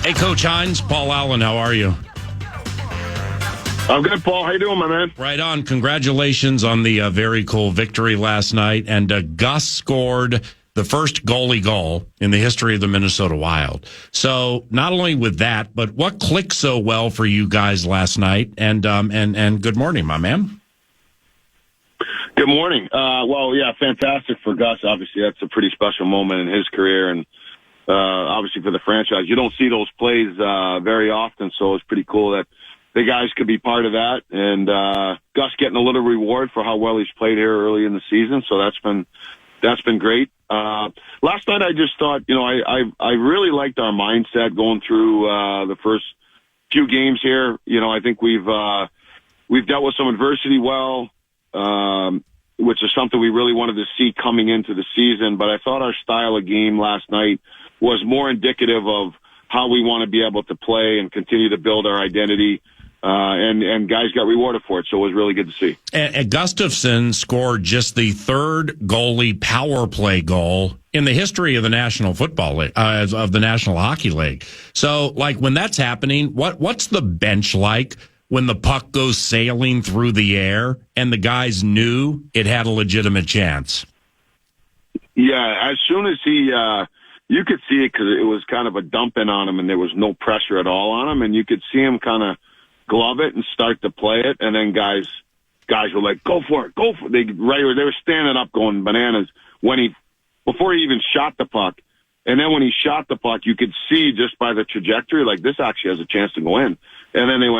Hey, Coach Hynes, Paul Allen, how are you? I'm good, Paul. How you doing, my man? Right on. Congratulations on the very cool victory last night. And Gus scored the first goalie goal in the history of the Minnesota Wild. So not only with that, but what clicked so well for you guys last night? And good morning, my man. Good morning. Well, yeah, fantastic for Gus. Obviously, that's a pretty special moment in his career, and obviously for the franchise. You don't see those plays very often, so it's pretty cool that the guys could be part of that. And Gus getting a little reward for how well he's played here early in the season, so that's been great. Last night I just thought, I really liked our mindset going through the first few games here. I think we've dealt with some adversity well, which is something we really wanted to see coming into the season. But I thought our style of game last night was more indicative of how we want to be able to play and continue to build our identity. And guys got rewarded for it, so it was really good to see. And Gustafsson scored just the third goalie power play goal in the history of the National Football League, of the National Hockey League. So, when that's happening, what's the bench like when the puck goes sailing through the air and the guys knew it had a legitimate chance? Yeah, as soon as he, you could see it because it was kind of a dumping on him, and there was no pressure at all on him, and you could see him kind of glove it and start to play it, and then guys were like, go for it. They were standing up going bananas before he even shot the puck. And then when he shot the puck, you could see just by the trajectory, like, this actually has a chance to go in. And then they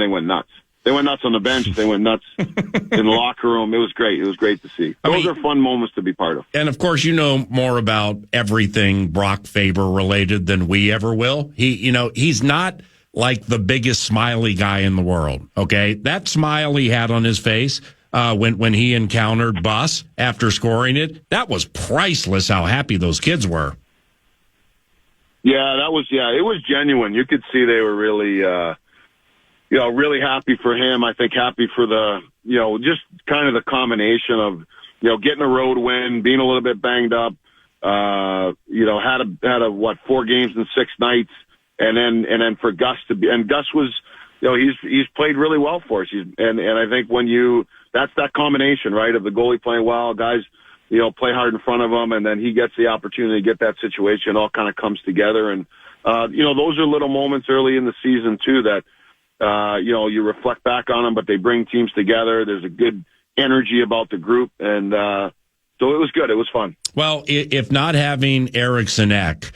went nuts. They went nuts on the bench. They went nuts in the locker room. It was great. It was great to see. Those are fun moments to be part of. And of course, you know more about everything Brock Faber related than we ever will. He's not like the biggest smiley guy in the world, okay? That smile he had on his face when he encountered Bus after scoring it, that was priceless how happy those kids were. Yeah, it was genuine. You could see they were really, really happy for him. I think happy for the, just kind of the combination of, getting a road win, being a little bit banged up, had 4 games in 6 nights. And then for Gus to be, and Gus was, he's played really well for us. And I think that's that combination, right, of the goalie playing well, guys, play hard in front of him, and then he gets the opportunity to get that situation, all kind of comes together. And, those are little moments early in the season too that, you reflect back on them, but they bring teams together. There's a good energy about the group. And, so it was good. It was fun. Well, if not having Eriksson Ek,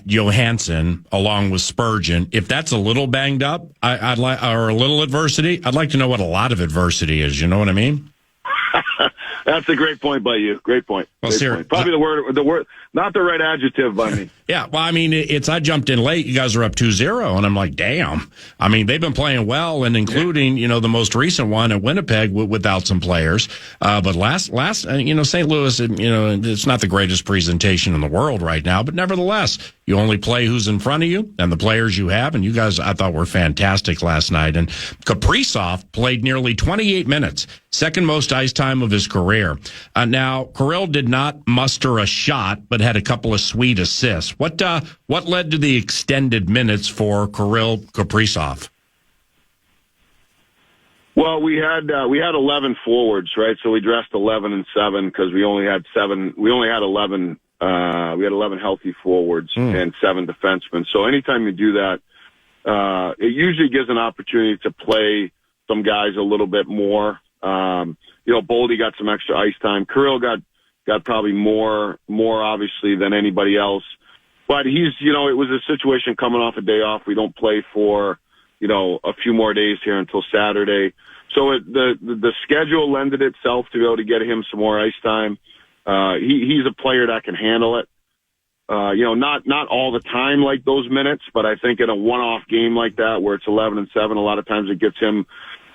Johansson along with Spurgeon, if that's a little banged up, I'd like, or a little adversity, I'd like to know what a lot of adversity is. You know what I mean? That's a great point by you. Great point. Well, point. Probably the word, not the right adjective by me. Yeah. Well, I mean, I jumped in late. You guys are up 2-0 and I'm like, damn. I mean, they've been playing well and including, the most recent one at Winnipeg without some players. But last, St. Louis, it's not the greatest presentation in the world right now, but nevertheless, you only play who's in front of you and the players you have. And you guys, I thought, were fantastic last night. And Kaprizov played nearly 28 minutes, second most ice time of his career. Now, Kirill did not muster a shot, but had a couple of sweet assists. What led to the extended minutes for Kirill Kaprizov? Well, we had 11 forwards, right? So we dressed 11 and 7 because we only had 7. We only had 11. We had 11 healthy forwards and 7 defensemen. So anytime you do that, it usually gives an opportunity to play some guys a little bit more. Boldy got some extra ice time. Kirill got probably more obviously than anybody else. But he's, it was a situation coming off a day off. We don't play for, a few more days here until Saturday. So the schedule lended itself to be able to get him some more ice time. He's a player that can handle it. Not all the time like those minutes, but I think in a one-off game like that where it's 11 and 7, a lot of times it gets him,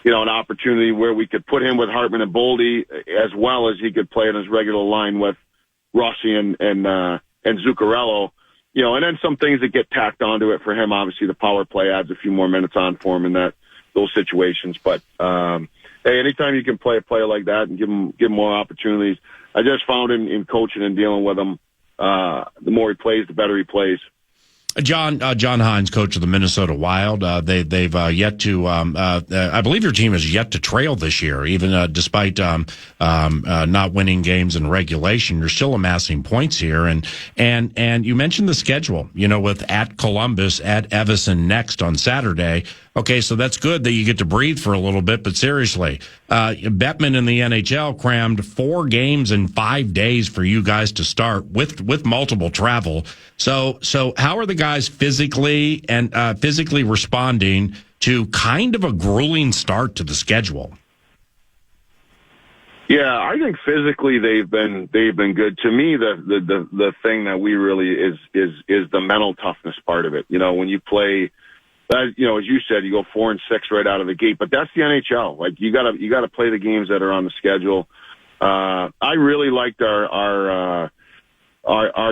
an opportunity where we could put him with Hartman and Boldy as well as he could play in his regular line with Rossi and Zuccarello. And then some things that get tacked onto it for him. Obviously, the power play adds a few more minutes on for him in those situations. But hey, anytime you can play a player like that and give him more opportunities, I just found in coaching and dealing with him, the more he plays, the better he plays. John Hynes, coach of the Minnesota Wild. They've yet to. I believe your team has yet to trail this year, even despite not winning games in regulation. You're still amassing points here, and you mentioned the schedule. With at Columbus, at Everson next on Saturday. Okay, so that's good that you get to breathe for a little bit, but seriously, Bettman in the NHL crammed 4 games in 5 days for you guys to start with multiple travel. So how are the guys physically responding to kind of a grueling start to the schedule? Yeah, I think physically they've been good. To me, the thing that we really is the mental toughness part of it. When you play. As you said, you go 4-6 right out of the gate, but that's the NHL. Like you gotta play the games that are on the schedule. I really liked our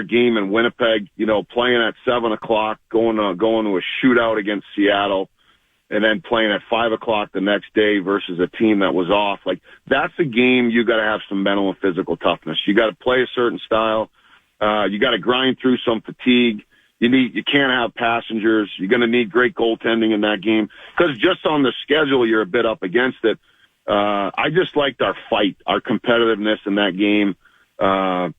game in Winnipeg. Playing at 7:00, going to a shootout against Seattle, and then playing at 5:00 the next day versus a team that was off. Like that's a game you got to have some mental and physical toughness. You got to play a certain style. You got to grind through some fatigue. You can't have passengers. You're going to need great goaltending in that game because just on the schedule, you're a bit up against it. I just liked our fight, our competitiveness in that game. And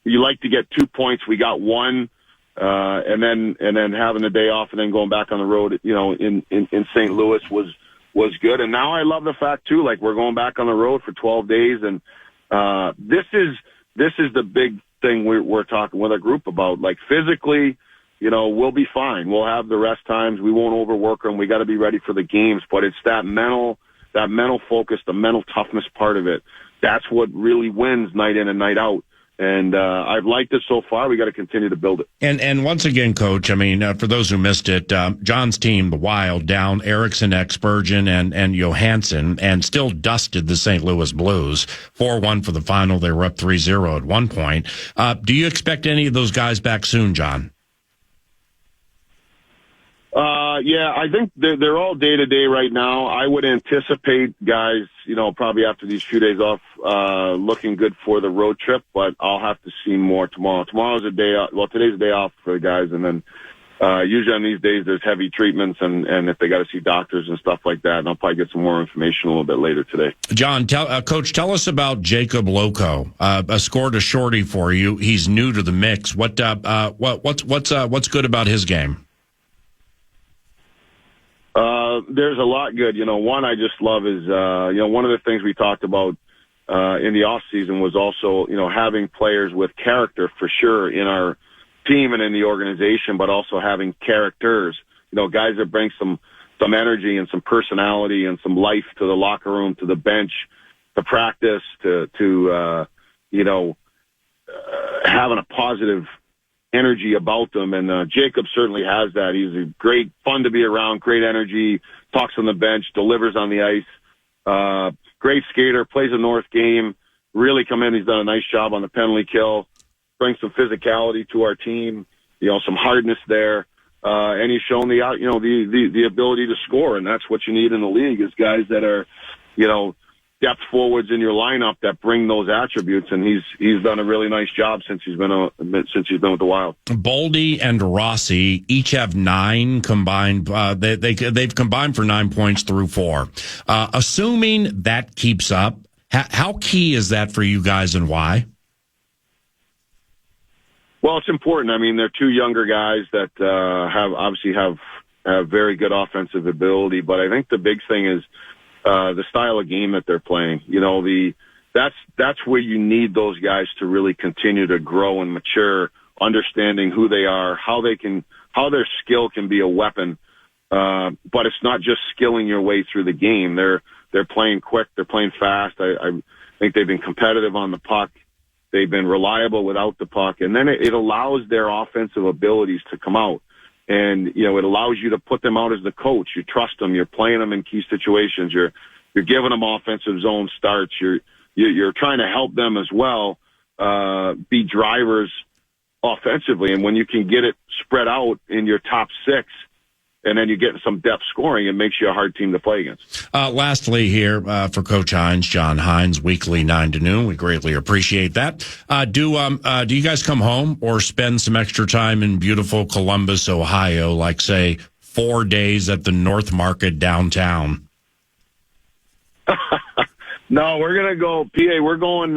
you like to get 2 points. We got 1, and then having the day off and then going back on the road, in St. Louis was good. And now I love the fact too, like we're going back on the road for 12 days. And, this is the big thing we're talking with our group about. Like physically, we'll be fine. We'll have the rest times. We won't overwork them. We got to be ready for the games, but it's that mental focus, the mental toughness part of it. That's what really wins night in and night out. And I've liked it so far. We got to continue to build it. And once again, Coach, for those who missed it, John's team, the Wild, down Eriksson, Spurgeon, and Johansson, and still dusted the St. Louis Blues 4-1 for the final. They were up 3-0 at one point. Do you expect any of those guys back soon, John? Yeah, I think they're all day to day right now. I would anticipate guys, probably after these few days off, looking good for the road trip, but I'll have to see more tomorrow. Tomorrow's a day off. Well, today's a day off for the guys. And then, usually on these days, there's heavy treatments and if they got to see doctors and stuff like that. And I'll probably get some more information a little bit later today. John, Coach, tell us about Jacob Loco. Scored a shorty for you. He's new to the mix. What's good about his game? There's a lot good. One I just love is, one of the things we talked about, in the off season was also, having players with character for sure in our team and in the organization, but also having characters, guys that bring some energy and some personality and some life to the locker room, to the bench, to practice, to having a positive energy about them, and Jacob certainly has that. He's a great, fun to be around, great energy, talks on the bench, delivers on the ice, great skater, plays a North game, really come in. He's done a nice job on the penalty kill, brings some physicality to our team, some hardness there, and he's shown the ability to score, and that's what you need in the league is guys that are, depth forwards in your lineup that bring those attributes, and he's done a really nice job since he's been with the Wild. Boldy and Rossi each have 9 combined. They've combined for 9 points through 4. Assuming that keeps up, how key is that for you guys, and why? Well, it's important. They're 2 younger guys that have very good offensive ability, but I think the big thing is the style of game that they're playing. That's where you need those guys to really continue to grow and mature, understanding who they are, how their skill can be a weapon. But it's not just skilling your way through the game. They're playing quick, they're playing fast. I think they've been competitive on the puck. They've been reliable without the puck, and then it allows their offensive abilities to come out. And, it allows you to put them out as the coach. You trust them. You're playing them in key situations. You're giving them offensive zone starts. You're trying to help them as well, be drivers offensively. And when you can get it spread out in your top 6, and then you get some depth scoring, it makes you a hard team to play against. Lastly here, for Coach Hynes, John Hynes, weekly 9 to noon. We greatly appreciate that. Do you guys come home or spend some extra time in beautiful Columbus, Ohio, like say 4 days at the North Market downtown? No, we're going to go PA. We're going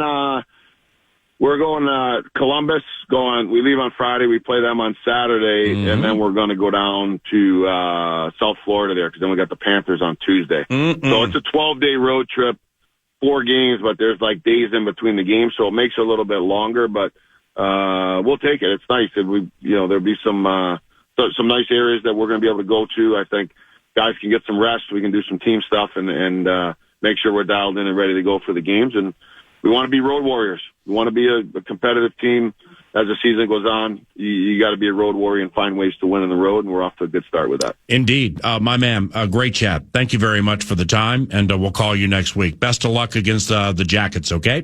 Columbus. We leave on Friday. We play them on Saturday, and then we're going to go down to South Florida there because then we got the Panthers on Tuesday. So it's a 12-day road trip, 4 games, but there's like days in between the games, so it makes it a little bit longer. But we'll take it. It's nice. There'll be some nice areas that we're going to be able to go to. I think guys can get some rest. We can do some team stuff and make sure we're dialed in and ready to go for the games. And we want to be road warriors. We want to be a competitive team as the season goes on. You got to be a road warrior and find ways to win on the road, and we're off to a good start with that. Indeed. My man, great chat. Thank you very much for the time, and we'll call you next week. Best of luck against the Jackets, okay?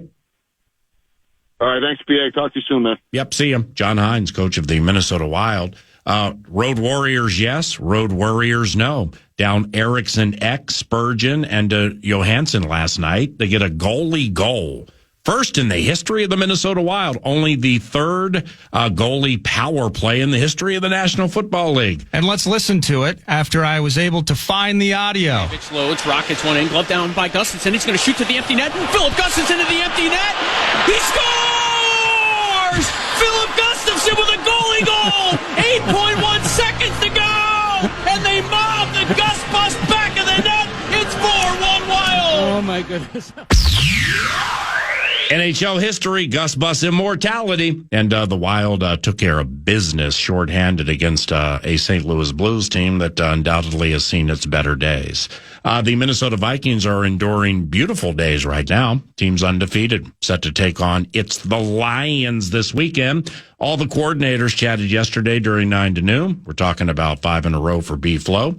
All right, thanks, PA. Talk to you soon, man. Yep, see you. John Hynes, coach of the Minnesota Wild. Road Warriors, yes. Road Warriors, no. Down Eriksson, Spurgeon, and Johansson last night. They get a goalie goal. First in the history of the Minnesota Wild. Only the third goalie power play in the history of the National Football League. And let's listen to it after I was able to find the audio. It's loads, rockets one in, glove down by Gustafson. He's going to shoot to the empty net. Philip Gustafson to the empty net. He scores! Philip Gustafson with a goalie goal! 8.1 seconds to go! And they mob the Gus Bus back of the net. It's 4-1 Wild. Oh, my goodness. NHL history, Gus Bus immortality, and the Wild took care of business shorthanded against a St. Louis Blues team that undoubtedly has seen its better days. The Minnesota Vikings are enduring beautiful days right now. Team's undefeated, set to take on the Lions this weekend. All the coordinators chatted yesterday during 9 to noon. We're talking about 5 in a row for B-Flow,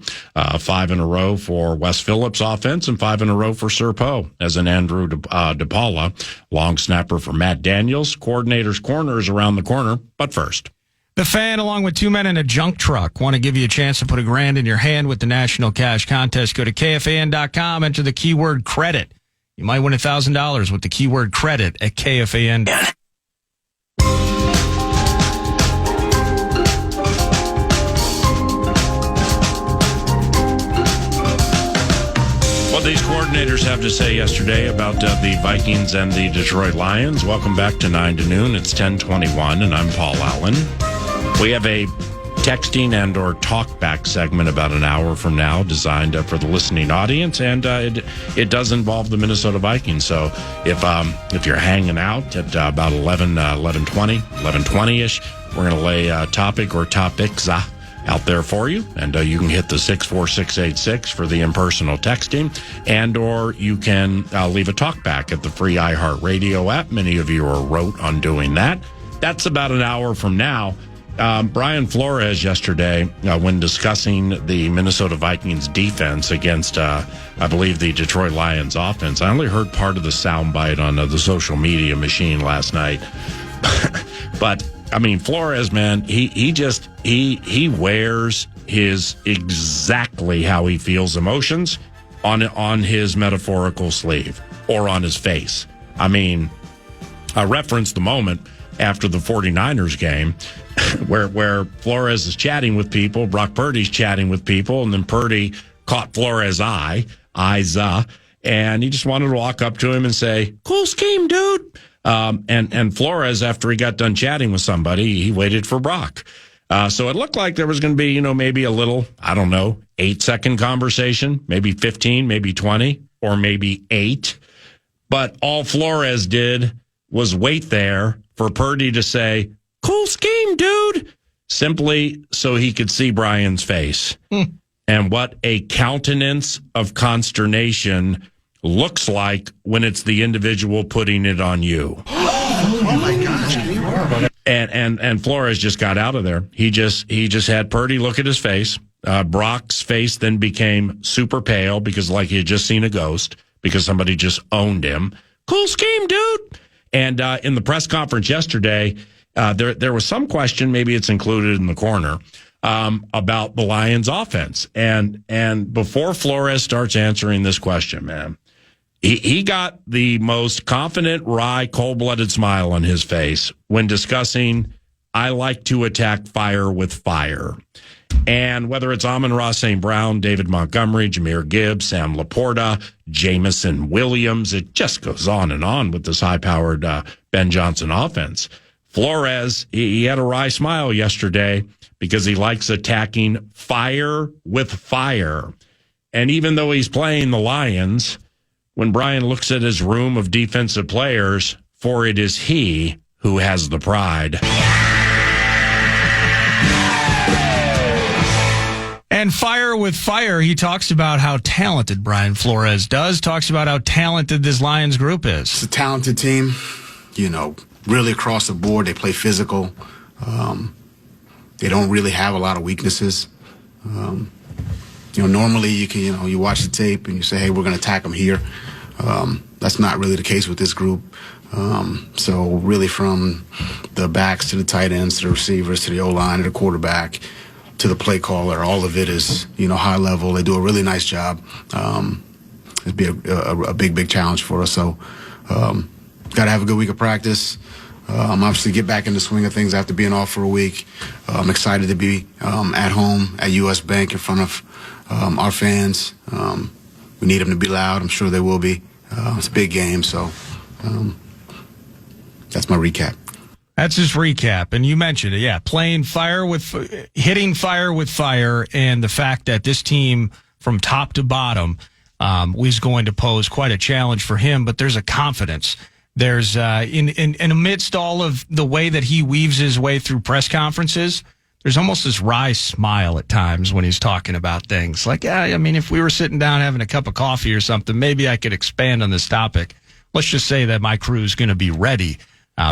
5 in a row for Wes Phillips offense, and 5 in a row for Serpo, as in Andrew DePaula, long snapper for Matt Daniels. Coordinator's corner is around the corner, but first. The Fan, along with 2 men in a junk truck, want to give you a chance to put $1,000 in your hand with the National Cash Contest. Go to KFAN.com, enter the keyword credit. You might win $1,000 with the keyword credit at KFAN. What these coordinators have to say yesterday about the Vikings and the Detroit Lions. Welcome back to 9 to noon. It's 10:21, and I'm Paul Allen. We have a texting and or talkback segment about an hour from now designed for the listening audience, and it does involve the Minnesota Vikings. So if you're hanging out at about 11:20-ish, we're going to lay a topic or topics out there for you, and you can hit the 64686 for the impersonal texting, and or you can leave a talkback at the free iHeartRadio app. Many of you are rote on doing that. That's about an hour from now. Brian Flores yesterday, when discussing the Minnesota Vikings defense against, I believe, the Detroit Lions offense, I only heard part of the soundbite on the social media machine last night. But, I mean, Flores, man, he wears his exactly how he feels emotions on his metaphorical sleeve or on his face. I mean, I referenced the moment after the 49ers game where Flores is chatting with people, Brock Purdy's chatting with people, and then Purdy caught Flores' eyes, and he just wanted to walk up to him and say, "Cool scheme, dude." And Flores, after he got done chatting with somebody, he waited for Brock. So it looked like there was going to be, maybe a little, 8-second conversation, maybe 15, maybe 20, or maybe 8. But all Flores did was wait there for Purdy to say, "Cool scheme, dude," simply so he could see Brian's face. And what a countenance of consternation looks like when it's the individual putting it on you. Oh my gosh. And Flores just got out of there. He just had Purdy look at his face. Brock's face then became super pale because like he had just seen a ghost because somebody just owned him. "Cool scheme, dude." And in the press conference yesterday, there was some question, maybe it's included in the corner, about the Lions offense. And before Flores starts answering this question, man, he got the most confident, wry, cold-blooded smile on his face when discussing, I like to attack fire with fire. And whether it's Amon-Ra St. Brown, David Montgomery, Jahmyr Gibbs, Sam Laporta, Jameson Williams, it just goes on and on with this high-powered Ben Johnson offense. Flores, he had a wry smile yesterday because he likes attacking fire with fire. And even though he's playing the Lions, when Brian looks at his room of defensive players, for it is he who has the pride. And fire with fire, he talks about how talented Brian Flores does, talks about how talented this Lions group is. It's a talented team, really across the board. They play physical. They don't really have a lot of weaknesses. Normally you can, you watch the tape and you say, hey, we're going to attack them here. That's not really the case with this group. So really from the backs to the tight ends to the receivers to the O-line to the quarterback to the play caller, all of it is, high level. They do a really nice job. It'd be a big challenge for us. So got to have a good week of practice. Obviously get back in the swing of things after being off for a week. I'm excited to be at home at U.S. Bank in front of our fans. We need them to be loud. I'm sure they will be. It's a big game, so that's my recap. That's his recap. And you mentioned it, hitting fire with fire, and the fact that this team from top to bottom was going to pose quite a challenge for him, but there's a confidence. There's in amidst all of the way that he weaves his way through press conferences, there's almost this wry smile at times when he's talking about things. Like, if we were sitting down having a cup of coffee or something, maybe I could expand on this topic. Let's just say that my crew is going to be ready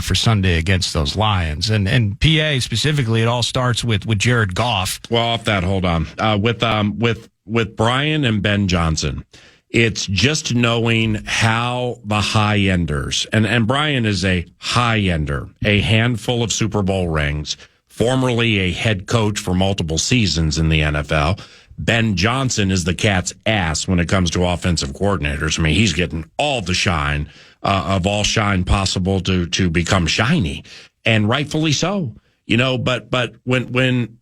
for Sunday against those Lions. And PA specifically, it all starts with Jared Goff. Well, off that, hold on. With Brian and Ben Johnson, it's just knowing how the high-enders, and Brian is a high-ender, a handful of Super Bowl rings, formerly a head coach for multiple seasons in the NFL. Ben Johnson is the cat's ass when it comes to offensive coordinators. I mean, he's getting all the shine of all shine possible to become shiny, and rightfully so. But when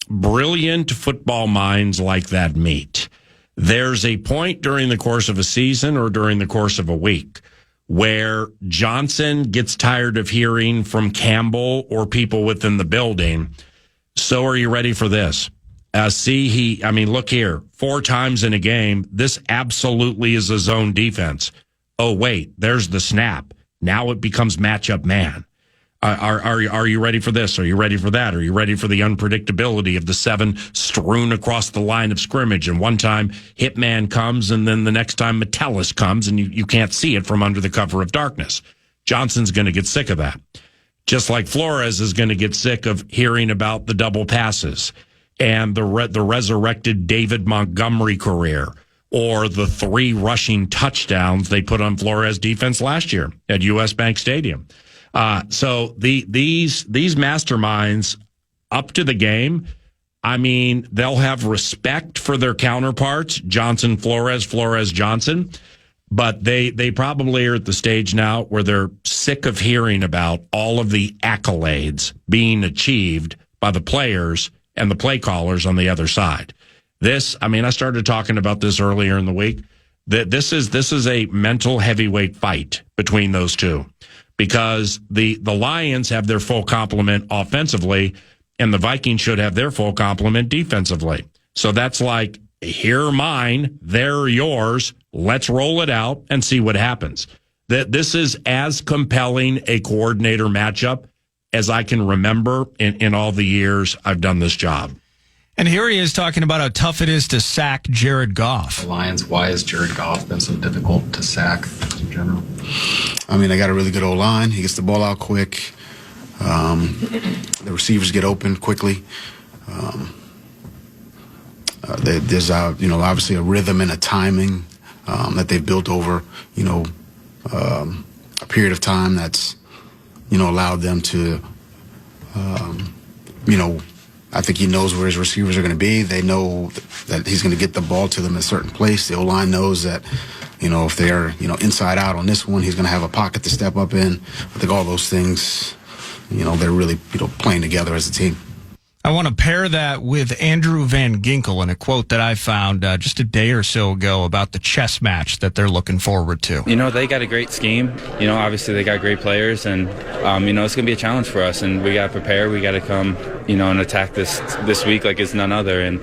brilliant football minds like that meet, there's a point during the course of a season or during the course of a week where Johnson gets tired of hearing from Campbell or people within the building, so are you ready for this? Look here, 4 times in a game, this absolutely is a zone defense. Oh, wait, there's the snap. Now it becomes matchup man. Are you ready for this? Are you ready for that? Are you ready for the unpredictability of the 7 strewn across the line of scrimmage? And one time Hitman comes, and then the next time Metellus comes, and you can't see it from under the cover of darkness. Johnson's going to get sick of that. Just like Flores is going to get sick of hearing about the double passes and the resurrected David Montgomery career, or the 3 rushing touchdowns they put on Flores defense last year at U.S. Bank Stadium. So these masterminds up to the game, they'll have respect for their counterparts, Johnson, Flores, Flores, Johnson, but they probably are at the stage now where they're sick of hearing about all of the accolades being achieved by the players and the play callers on the other side. I started talking about this earlier in the week, that this is a mental heavyweight fight between those two, because the Lions have their full complement offensively, and the Vikings should have their full complement defensively. So that's like, here mine, there yours, let's roll it out and see what happens. This is as compelling a coordinator matchup as I can remember in all the years I've done this job. And here he is talking about how tough it is to sack Jared Goff. The Lions, why has Jared Goff been so difficult to sack in general? They got a really good O-line. He gets the ball out quick. The receivers get open quickly. There's obviously a rhythm and a timing that they've built over, a period of time that's, allowed them to, I think he knows where his receivers are going to be. They know that he's going to get the ball to them in a certain place. The O-line knows that, if they're, inside out on this one, he's going to have a pocket to step up in. I think all those things, they're really, playing together as a team. I want to pair that with Andrew Van Ginkel and a quote that I found just a day or so ago about the chess match that they're looking forward to. They got a great scheme. Obviously they got great players, and it's going to be a challenge for us, and we got to prepare. We got to come, and attack this week like it's none other, and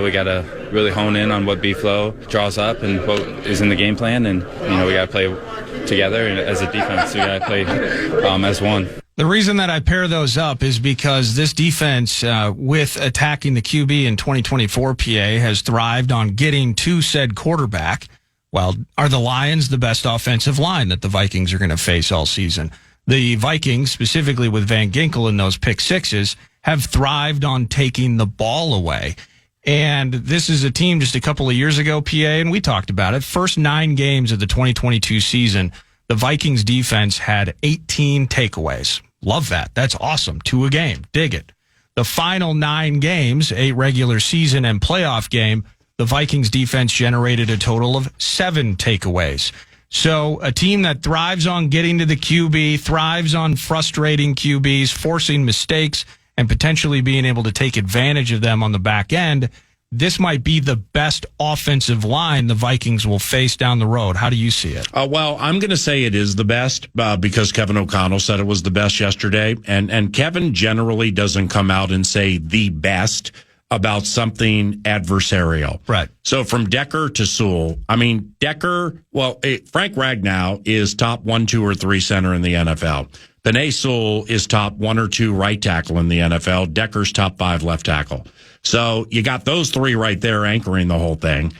we got to really hone in on what B-Flow draws up and what is in the game plan, and we got to play together, and as a defense we got to play as one. The reason that I pair those up is because this defense, with attacking the QB in 2024 PA, has thrived on getting to said quarterback. Well, are the Lions the best offensive line that the Vikings are going to face all season? The Vikings, specifically with Van Ginkel in those pick sixes, have thrived on taking the ball away. And this is a team just a couple of years ago, PA, and we talked about it. First 9 games of the 2022 season, the Vikings defense had 18 takeaways. Love that. That's awesome. 2 a game. Dig it. The final 9 games, 8 regular season and playoff game, the Vikings defense generated a total of 7 takeaways. So a team that thrives on getting to the QB, thrives on frustrating QBs, forcing mistakes, and potentially being able to take advantage of them on the back end. This might be the best offensive line the Vikings will face down the road. How do you see it? Well, I'm going to say it is the best because Kevin O'Connell said it was the best yesterday. And Kevin generally doesn't come out and say the best about something adversarial. Right. So from Decker to Sewell, Decker, Frank Ragnow is top 1, 2, or 3 center in the NFL. Penei Sewell is top 1 or 2 right tackle in the NFL. Decker's top 5 left tackle. So you got those 3 right there anchoring the whole thing.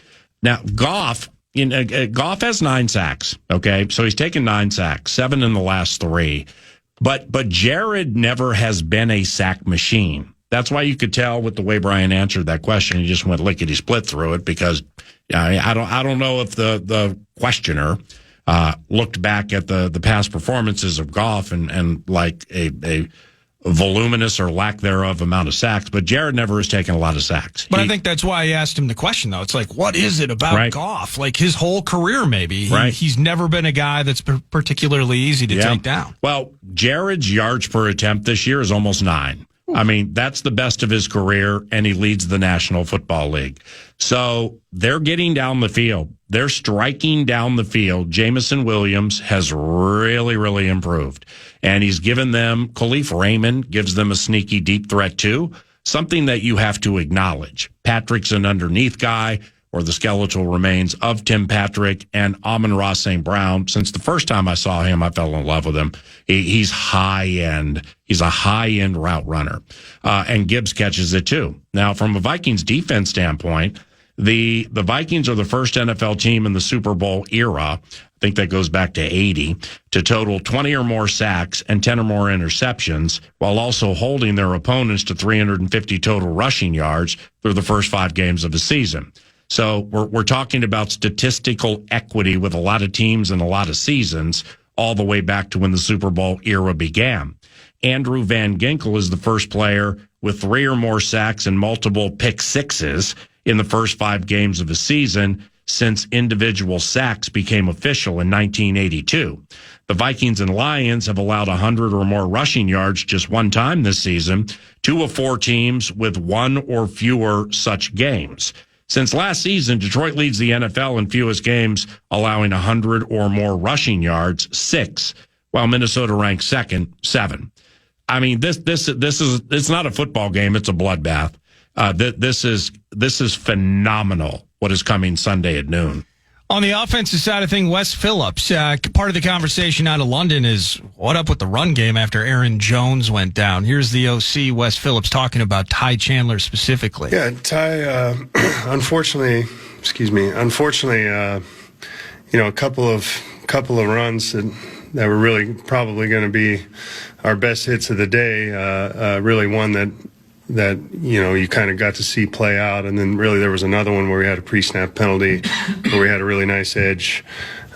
Now, Goff has 9 sacks, okay? So he's taken 9 sacks, 7 in the last 3. But Jared never has been a sack machine. That's why you could tell with the way Brian answered that question. He just went lickety-split through it because I don't know if the questioner looked back at the past performances of Goff and like a voluminous or lack thereof amount of sacks, but Jared never has taken a lot of sacks. But I think that's why I asked him the question, though. It's like, what is it about Goff? Like his whole career, maybe. He's never been a guy that's particularly easy to take down. Well, Jared's yards per attempt this year is almost 9. That's the best of his career, and he leads the National Football League. So they're getting down the field. They're striking down the field. Jamison Williams has really, really improved. And he's given them, Khalif Raymond gives them a sneaky deep threat too, something that you have to acknowledge. Patrick's an underneath guy, or the skeletal remains of Tim Patrick, and Amon-Ra St. Brown. Since the first time I saw him, I fell in love with him. He's high-end. He's a high-end route runner. And Gibbs catches it too. Now, from a Vikings defense standpoint, the Vikings are the first NFL team in the Super Bowl era, I think that goes back to 80, to total 20 or more sacks and 10 or more interceptions, while also holding their opponents to 350 total rushing yards through the first 5 games of the season. So we're talking about statistical equity with a lot of teams and a lot of seasons, all the way back to when the Super Bowl era began. Andrew Van Ginkel is the first player with 3 or more sacks and multiple pick sixes in the first 5 games of a season since individual sacks became official in 1982. The Vikings and Lions have allowed 100 or more rushing yards just one time this season, 2 of 4 teams with 1 or fewer such games. Since last season, Detroit leads the NFL in fewest games, allowing 100 or more rushing yards, 6, while Minnesota ranks second, 7. This is it's not a football game; it's a bloodbath. This is phenomenal. What is coming Sunday at noon? On the offensive side of things, Wes Phillips, part of the conversation out of London is what up with the run game after Aaron Jones went down. Here's the OC, Wes Phillips, talking about Ty Chandler specifically. Yeah, Ty, unfortunately, a couple of runs that were really probably going to be our best hits of the day. Really one that you kind of got to see play out, and then really there was another one where we had a pre-snap penalty where we had a really nice edge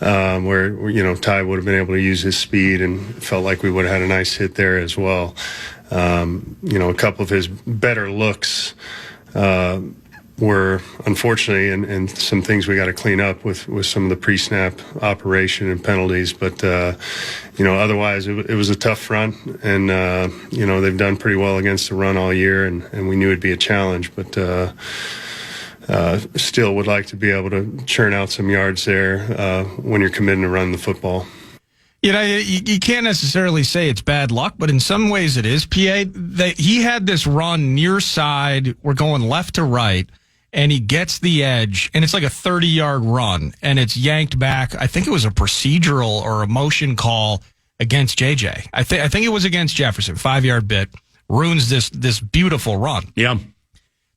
where Ty would have been able to use his speed, and felt like we would have had a nice hit there as well. A couple of his better looks were unfortunately, and some things we got to clean up with some of the pre-snap operation and penalties. But otherwise, it was a tough front, and they've done pretty well against the run all year, and we knew it'd be a challenge. But still would like to be able to churn out some yards there when you're committing to run the football. You can't necessarily say it's bad luck, but in some ways it is. PA, he had this run near side. We're going left to right, and he gets the edge, and it's like a 30-yard run, and it's yanked back. I think it was a procedural or a motion call against JJ. I think it was against Jefferson, 5-yard bit. Ruins this beautiful run. Yeah.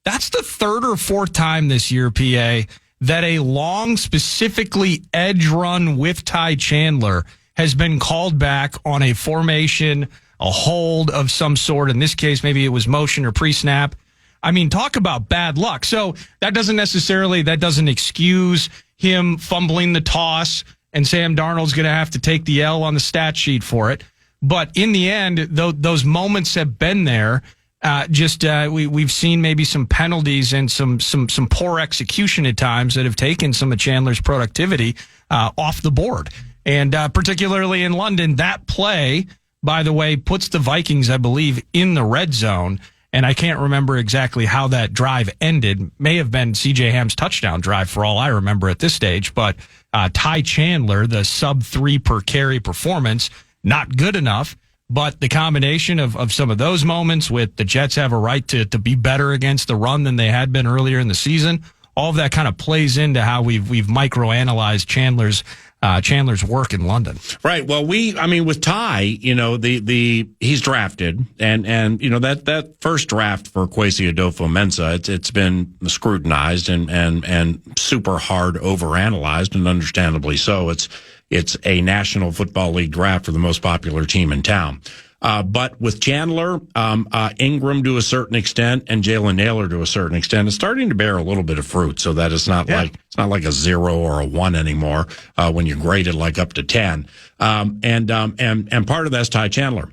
That's the third or fourth time this year, PA, that a long, specifically edge run with Ty Chandler has been called back on a formation, a hold of some sort. In this case, maybe it was motion or pre-snap. I mean, talk about bad luck. So that doesn't excuse him fumbling the toss, and Sam Darnold's going to have to take the L on the stat sheet for it. But in the end, those moments have been there. We've seen maybe some penalties and some poor execution at times that have taken some of Chandler's productivity off the board. And particularly in London, that play, by the way, puts the Vikings, I believe, in the red zone. And I can't remember exactly how that drive ended. May have been C.J. Ham's touchdown drive for all I remember at this stage. But Ty Chandler, the sub-3 per carry performance, not good enough. But the combination of some of those moments with the Jets have a right to be better against the run than they had been earlier in the season, all of that kind of plays into how we've microanalyzed Chandler's work in London. Right. Well, with Ty, he's drafted, and that first draft for Kwesi Adofo-Mensah, it's been scrutinized and super hard overanalyzed, and understandably so. It's a National Football League draft for the most popular team in town. But with Chandler, Ingram to a certain extent, and Jalen Naylor to a certain extent, is starting to bear a little bit of fruit, so that it's not like a 0 or a 1 anymore when you grade it like up to 10. And part of that's Ty Chandler.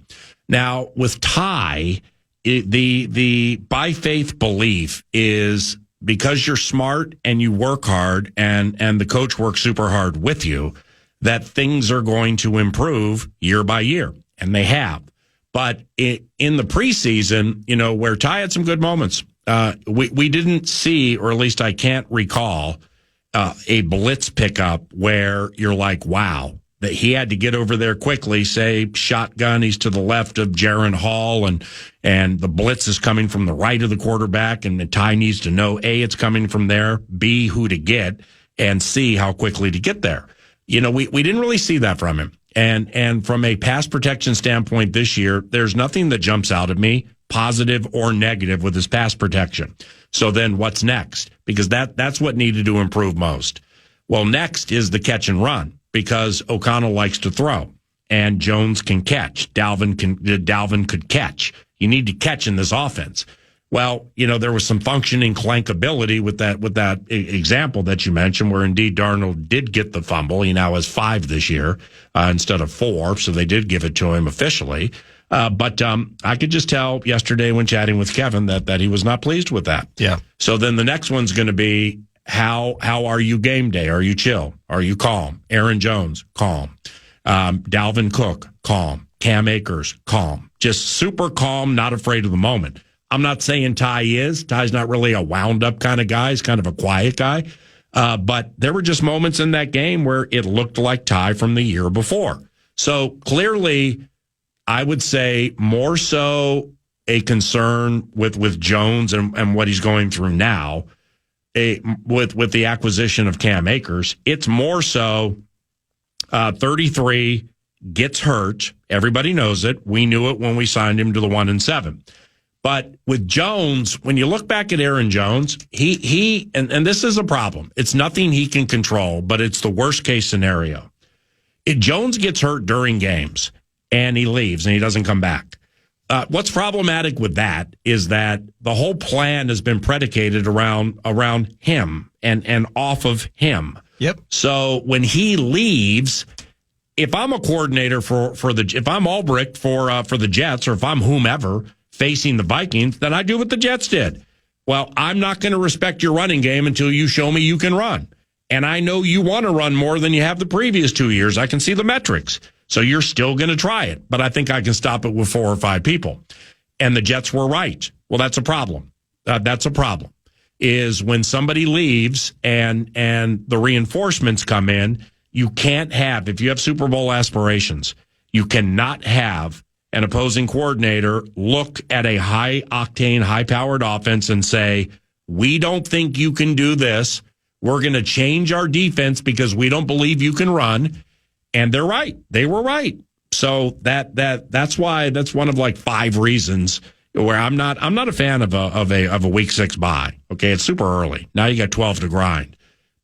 Now with Ty, the by faith belief is because you're smart and you work hard and the coach works super hard with you, that things are going to improve year by year, and they have. But in the preseason, where Ty had some good moments, we didn't see, or at least I can't recall, a blitz pickup where you're like, wow, that he had to get over there quickly, say shotgun, he's to the left of Jaron Hall, and the blitz is coming from the right of the quarterback, and Ty needs to know, A, it's coming from there, B, who to get, and C, how quickly to get there. We didn't really see that from him. And from a pass protection standpoint this year, there's nothing that jumps out at me, positive or negative, with his pass protection. So then what's next? Because that's what needed to improve most. Well, next is the catch and run, because O'Connell likes to throw and Jones can catch. Dalvin could catch. You need to catch in this offense. Well, there was some functioning clankability with that example that you mentioned, where indeed Darnold did get the fumble. He now has 5 this year instead of 4, so they did give it to him officially. But I could just tell yesterday when chatting with Kevin that he was not pleased with that. Yeah. So then the next one's going to be, how are you game day? Are you chill? Are you calm? Aaron Jones, calm. Dalvin Cook, calm. Cam Akers, calm. Just super calm, not afraid of the moment. I'm not saying Ty is. Ty's not really a wound-up kind of guy. He's kind of a quiet guy. But there were just moments in that game where it looked like Ty from the year before. So clearly, I would say more so a concern with Jones and what he's going through now, with the acquisition of Cam Akers. It's more so 33, gets hurt. Everybody knows it. We knew it when we signed him to the 1-7. But with Jones, when you look back at Aaron Jones, he and this is a problem. It's nothing he can control, but it's the worst case scenario. If Jones gets hurt during games and he leaves and he doesn't come back, what's problematic with that is that the whole plan has been predicated around him and off of him. Yep. So when he leaves, if I'm a coordinator if I'm Ulbrich for the Jets, or if I'm whomever facing the Vikings, then I do what the Jets did. Well, I'm not going to respect your running game until you show me you can run. And I know you want to run more than you have the previous 2 years. I can see the metrics. So you're still going to try it. But I think I can stop it with 4 or 5 people. And the Jets were right. Well, that's a problem. That's a problem. Is when somebody leaves and the reinforcements come in, you can't have, if you have Super Bowl aspirations, you cannot have an opposing coordinator look at a high-octane, high-powered offense and say, we don't think you can do this. We're going to change our defense because we don't believe you can run. And they're right. They were right. So that's why that's one of like 5 reasons where I'm not a fan of a week 6 bye. Okay, it's super early. Now you got 12 to grind.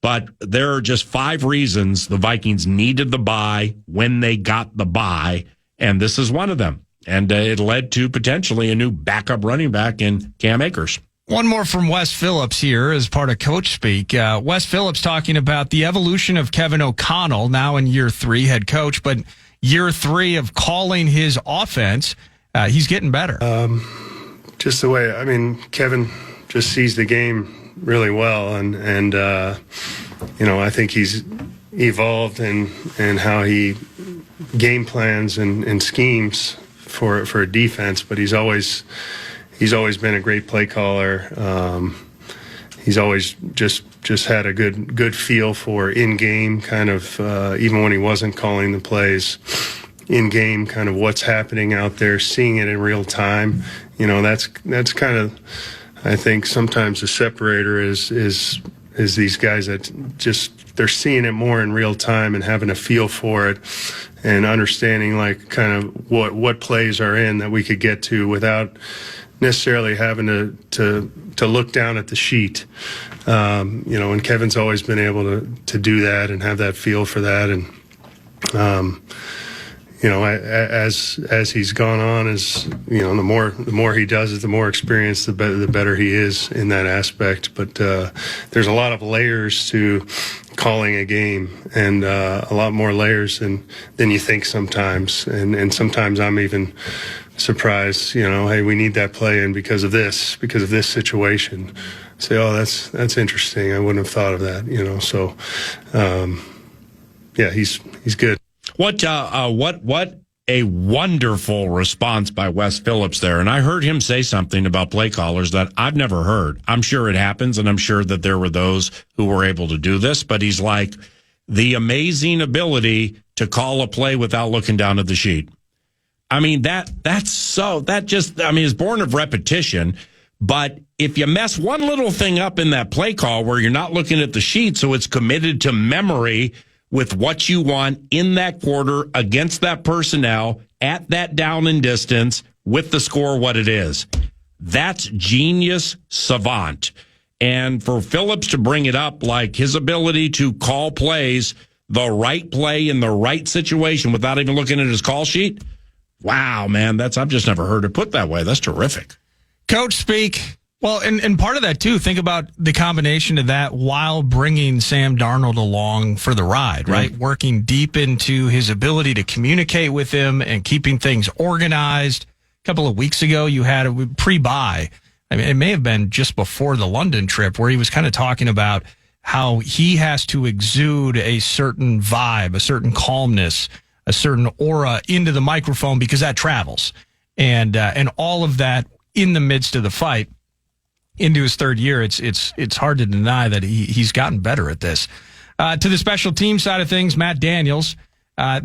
But there are just 5 reasons the Vikings needed the bye when they got the bye, and this is one of them. And it led to potentially a new backup running back in Cam Akers. One more from Wes Phillips here as part of Coachspeak. Wes Phillips talking about the evolution of Kevin O'Connell, now in year 3, head coach, but year 3 of calling his offense. He's getting better. Just the way, I mean, Kevin just sees the game really well, and I think he's evolved in how he game plans and schemes for a defense, but he's always been a great play caller. He's always just had a good feel for in-game kind of, even when he wasn't calling the plays, in-game kind of what's happening out there, seeing it in real time. That's kind of, I think sometimes the separator is these guys that just, they're seeing it more in real time and having a feel for it and understanding like kind of what plays are in that we could get to without necessarily having to look down at the sheet. And Kevin's always been able to do that and have that feel for that. And, as he's gone on, the more he does it, the more experience, the better he is in that aspect. But there's a lot of layers to calling a game, and a lot more layers than you think sometimes. And sometimes I'm even surprised, hey, we need that play in because of this situation. Say, oh, that's interesting. I wouldn't have thought of that, So, he's good. What a wonderful response by Wes Phillips there. And I heard him say something about play callers that I've never heard. I'm sure it happens, and I'm sure that there were those who were able to do this, but he's like, the amazing ability to call a play without looking down at the sheet. I mean, is born of repetition. But if you mess one little thing up in that play call where you're not looking at the sheet, so it's committed to memory with what you want in that quarter against that personnel at that down and distance with the score what it is. That's genius savant. And for Phillips to bring it up, like his ability to call plays, the right play in the right situation without even looking at his call sheet. Wow, man, I've just never heard it put that way. That's terrific. Coachspeak. Well, and part of that, too, think about the combination of that while bringing Sam Darnold along for the ride, right? Mm-hmm. Working deep into his ability to communicate with him and keeping things organized. A couple of weeks ago, you had a pre-bye. I mean, it may have been just before the London trip where he was kind of talking about how he has to exude a certain vibe, a certain calmness, a certain aura into the microphone because that travels. And all of that in the midst of the fight. Into his 3rd year, it's hard to deny that he's gotten better at this. To the special team side of things, Matt Daniels. I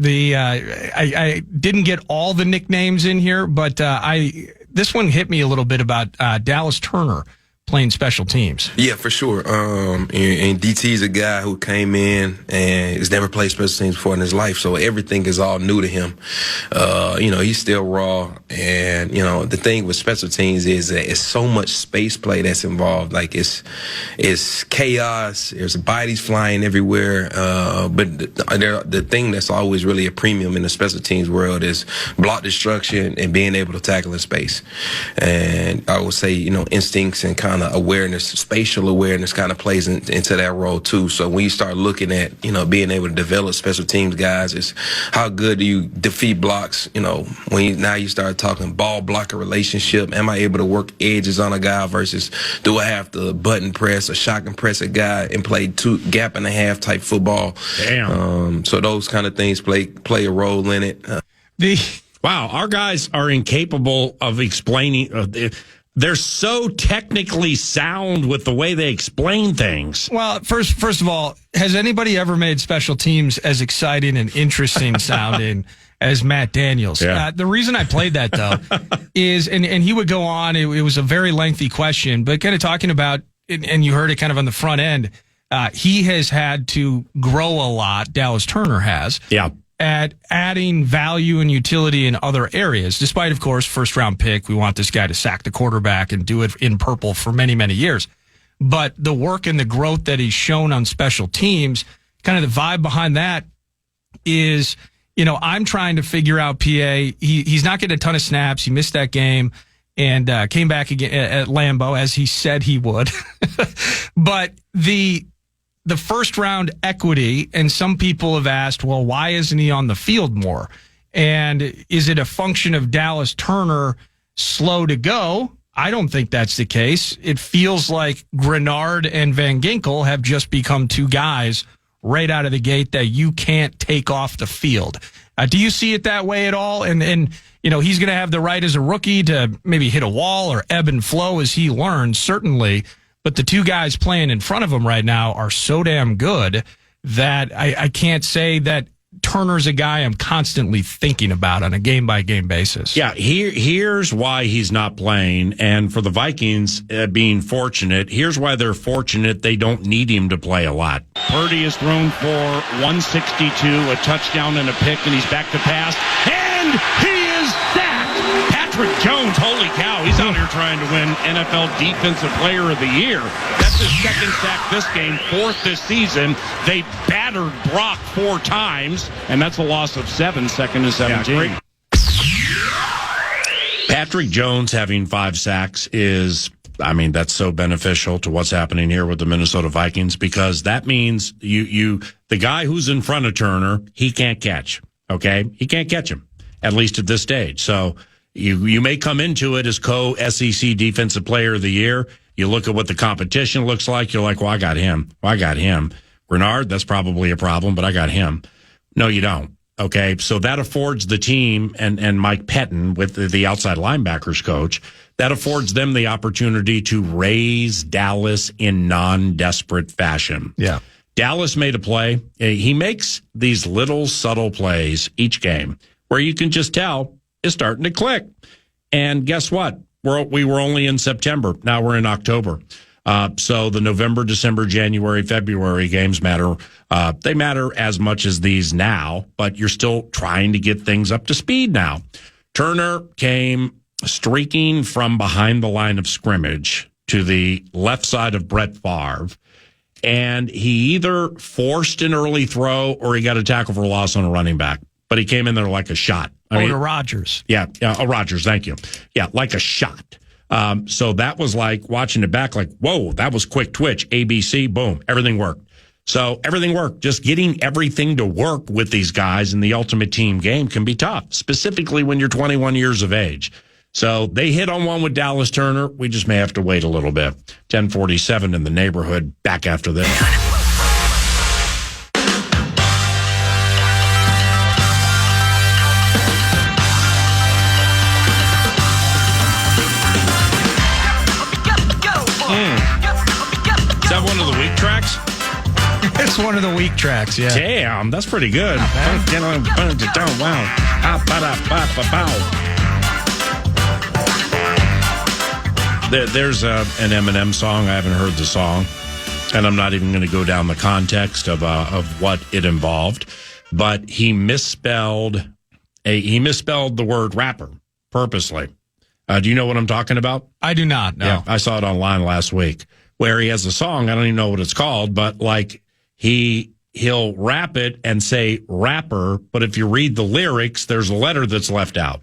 didn't get all the nicknames in here, but this one hit me a little bit about Dallas Turner playing special teams. Yeah, for sure. And DT's a guy who came in and has never played special teams before in his life, so everything is all new to him. He's still raw, and the thing with special teams is that it's so much space play that's involved. Like it's chaos. There's bodies flying everywhere. But the thing that's always really a premium in the special teams world is block destruction and being able to tackle in space. And I would say, instincts and kind kind of awareness, spatial awareness kind of plays into that role too. So when you start looking at, being able to develop special teams guys, is how good do you defeat blocks? Now you start talking ball blocker relationship. Am I able to work edges on a guy versus do I have to button press or shotgun press a guy and play 2 gap and a half type football? Damn. So those kind of things play a role in it. Wow, our guys are incapable of explaining. They're so technically sound with the way they explain things. Well, first of all, has anybody ever made special teams as exciting and interesting sounding as Matt Daniels? Yeah. The reason I played that, though, is, and he would go on, it was a very lengthy question, but kind of talking about, and you heard it kind of on the front end, he has had to grow a lot, Dallas Turner has. Yeah. At adding value and utility in other areas, despite, of course, first-round pick. We want this guy to sack the quarterback and do it in purple for many, many years. But the work and the growth that he's shown on special teams, kind of the vibe behind that is, I'm trying to figure out PA. He's not getting a ton of snaps. He missed that game and came back again at Lambeau, as he said he would. But the first round equity, and some people have asked, well, why isn't he on the field more? And is it a function of Dallas Turner slow to go? I don't think that's the case. It feels like Grenard and Van Ginkel have just become 2 guys right out of the gate that you can't take off the field. Do you see it that way at all? And he's going to have the right as a rookie to maybe hit a wall or ebb and flow as he learns, certainly. But the 2 guys playing in front of him right now are so damn good that I can't say that Turner's a guy I'm constantly thinking about on a game-by-game basis. Yeah, here's why he's not playing. And for the Vikings being fortunate, here's why they're fortunate they don't need him to play a lot. Purdy has thrown for 162, a touchdown and a pick, and he's back to pass. And he is sacked! Patrick Jones, holy cow, he's out here trying to win NFL Defensive Player of the Year. That's his 2nd sack this game, 4th this season. They battered Brock 4 times, and that's a loss of 7, 2nd and 17. Yeah, Patrick Jones having 5 sacks is, that's so beneficial to what's happening here with the Minnesota Vikings, because that means the guy who's in front of Turner, he can't catch. Okay? He can't catch him, at least at this stage. So you may come into it as co-SEC Defensive Player of the Year. You look at what the competition looks like. You're like, well, I got him. Grenard, that's probably a problem, but I got him. No, you don't. Okay, so that affords the team and Mike Pettin, with the outside linebackers coach, that affords them the opportunity to raise Dallas in non-desperate fashion. Yeah. Dallas made a play. He makes these little subtle plays each game where you can just tell it's starting to click. And guess what? We were only in September. Now we're in October. So the November, December, January, February games matter. They matter as much as these now, but you're still trying to get things up to speed now. Turner came streaking from behind the line of scrimmage to the left side of Brett Favre, and he either forced an early throw or he got a tackle for loss on a running back. But he came in there like a shot. To Rodgers. Yeah, Rodgers, thank you. Yeah, like a shot. So that was like watching it back, like, whoa, that was quick twitch, ABC, boom, everything worked. So everything worked. Just getting everything to work with these guys in the ultimate team game can be tough, specifically when you're 21 years of age. So they hit on one with Dallas Turner. We just may have to wait a little bit. 10:47 in the neighborhood. Back after this. Is that one of the week tracks? It's one of the week tracks, yeah. Damn, that's pretty good. Wow. There's an Eminem song. I haven't heard the song, and I'm not even going to go down the context of what it involved. But he misspelled the word rapper purposely. Do you know what I'm talking about? I do not. No. Yeah, I saw it online last week where he has a song. I don't even know what it's called, but like he'll rap it and say rapper, but if you read the lyrics, there's a letter that's left out.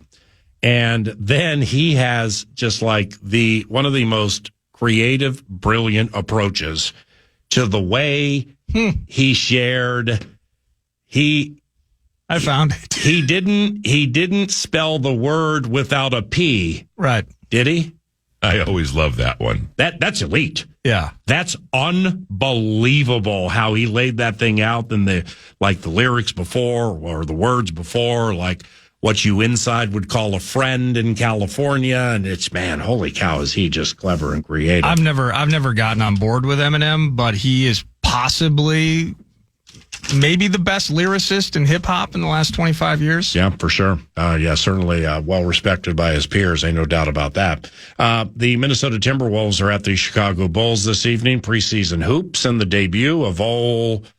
And then he has just like one of the most creative, brilliant approaches to the way he shared. I found it. He didn't spell the word without a P. Right. Did he? I always love that one. That's elite. Yeah. That's unbelievable how he laid that thing out than the lyrics before or the words before, like what you inside would call a friend in California. And it's, man, holy cow, is he just clever and creative. I've never gotten on board with Eminem, but he is possibly maybe the best lyricist in hip hop in the last 25 years. Yeah, for sure. Certainly well respected by his peers. Ain't no doubt about that. The Minnesota Timberwolves are at the Chicago Bulls this evening, preseason hoops, and the debut of old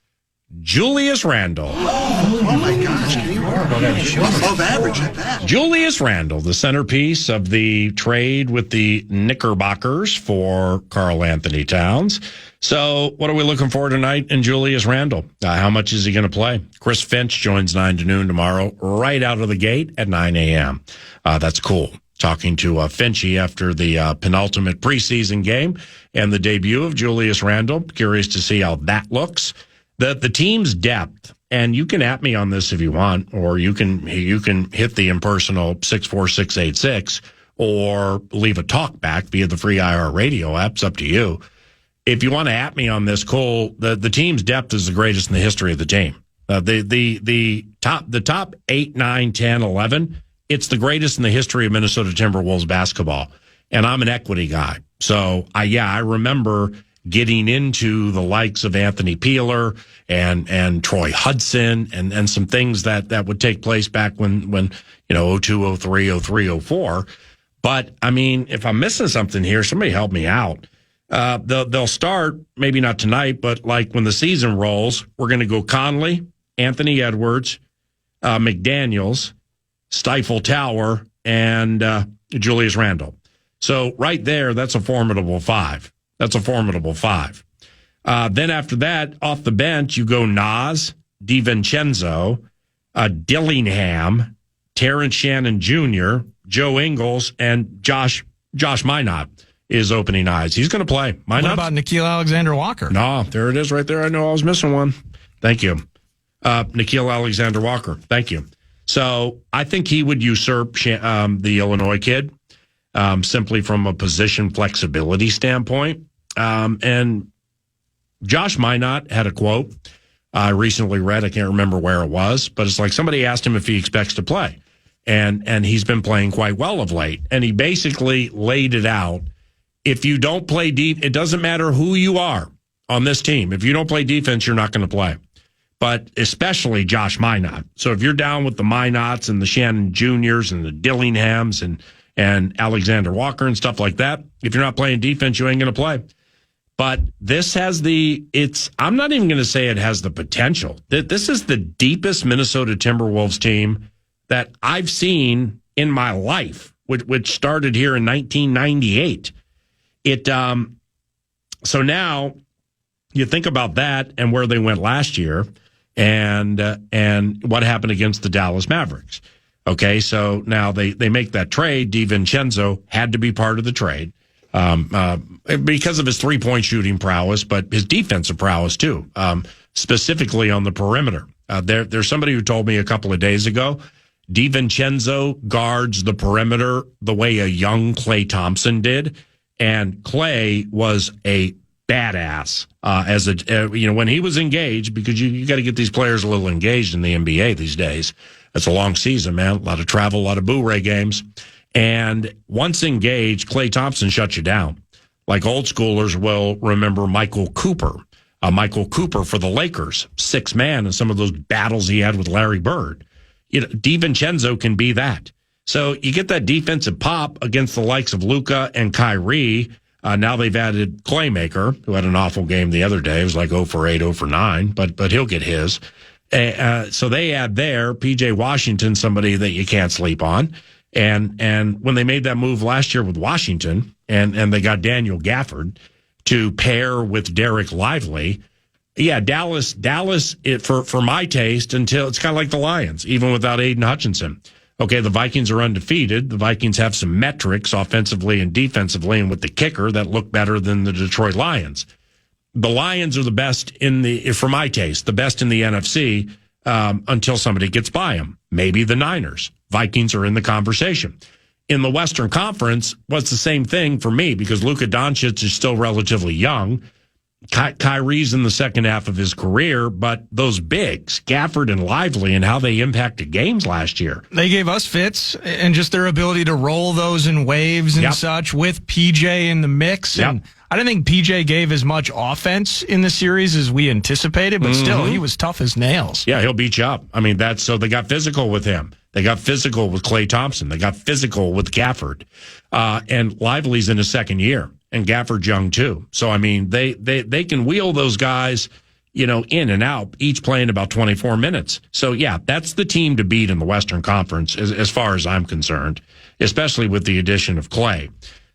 Julius Randle. Oh my gosh. Above average at that. Julius Randle, the centerpiece of the trade with the Knickerbockers for Karl Anthony Towns. So what are we looking for tonight in Julius Randle? How much is he going to play? Chris Finch joins 9 to noon tomorrow, right out of the gate at 9 a.m. That's cool. Talking to Finchy after the penultimate preseason game and the debut of Julius Randle. Curious to see how that looks. The team's depth, and you can at me on this if you want, or you can hit the impersonal 64686 or leave a talk back via the free IR radio app. It's up to you. If you want to at me on this, Cole, the team's depth is the greatest in the history of the team. The top 8, 9, 10, 11, it's the greatest in the history of Minnesota Timberwolves basketball. And I'm an equity guy. So I remember getting into the likes of Anthony Peeler and Troy Hudson and some things that would take place back when 02, 03, 03, 04. But I mean, if I'm missing something here, somebody help me out. They'll start, maybe not tonight, but like when the season rolls, we're going to go Conley, Anthony Edwards, McDaniels, Stifle Tower, and Julius Randle. So right there, that's a formidable five. Then after that, off the bench, you go Nas, DiVincenzo, Dillingham, Terrence Shannon Jr., Joe Ingles, and Josh Minot is opening eyes. He's going to play. What about Nickeil Alexander-Walker? No, there it is right there. I know I was missing one. Thank you. Nickeil Alexander-Walker. Thank you. So I think he would usurp the Illinois kid simply from a position flexibility standpoint. And Josh Minot had a quote I recently read. I can't remember where it was, but it's like somebody asked him if he expects to play. And he's been playing quite well of late. And he basically laid it out. If you don't play deep, it doesn't matter who you are on this team. If you don't play defense, you're not going to play. But especially Josh Minot. So if you're down with the Minots and the Shannon Juniors and the Dillinghams and Alexander Walker and stuff like that, if you're not playing defense, you ain't going to play. But this has I'm not even going to say it has the potential. This is the deepest Minnesota Timberwolves team that I've seen in my life, which started here in 1998. So now you think about that and where they went last year and what happened against the Dallas Mavericks. Okay, so now they make that trade. DiVincenzo had to be part of the trade because of his three-point shooting prowess, but his defensive prowess too, specifically on the perimeter. There's somebody who told me a couple of days ago, DiVincenzo guards the perimeter the way a young Klay Thompson did. And Klay was a badass when he was engaged, because you got to get these players a little engaged in the NBA these days. It's a long season, man. A lot of travel, a lot of Boo-ray games. And once engaged, Klay Thompson shuts you down. Like old schoolers will remember Michael Cooper for the Lakers, 6 man, and some of those battles he had with Larry Bird. DiVincenzo can be that. So you get that defensive pop against the likes of Luka and Kyrie. Now they've added Claymaker, who had an awful game the other day. It was like 0 for 8, 0 for 9, but he'll get his. So they add there P.J. Washington, somebody that you can't sleep on. And when they made that move last year with Washington, and they got Daniel Gafford to pair with Derek Lively, yeah, Dallas, for my taste, until it's kind of like the Lions, even without Aiden Hutchinson. Okay, the Vikings are undefeated. The Vikings have some metrics offensively and defensively, and with the kicker that look better than the Detroit Lions. The Lions are the best for my taste, the best in the NFC until somebody gets by them. Maybe the Niners. Vikings are in the conversation. In the Western Conference, it's the same thing for me because Luka Doncic is still relatively young. Kyrie's in the second half of his career, but those bigs, Gafford and Lively, and how they impacted games last year. They gave us fits, and just their ability to roll those in waves and such with PJ in the mix. And I don't think PJ gave as much offense in the series as we anticipated, but still, he was tough as nails. Yeah, he'll beat you up. I mean, so they got physical with him. They got physical with Klay Thompson. They got physical with Gafford. And Lively's in his second year. And Gafford young too. So I mean, they can wheel those guys, in and out, each playing about 24 minutes. So yeah, that's the team to beat in the Western Conference as far as I'm concerned, especially with the addition of Klay.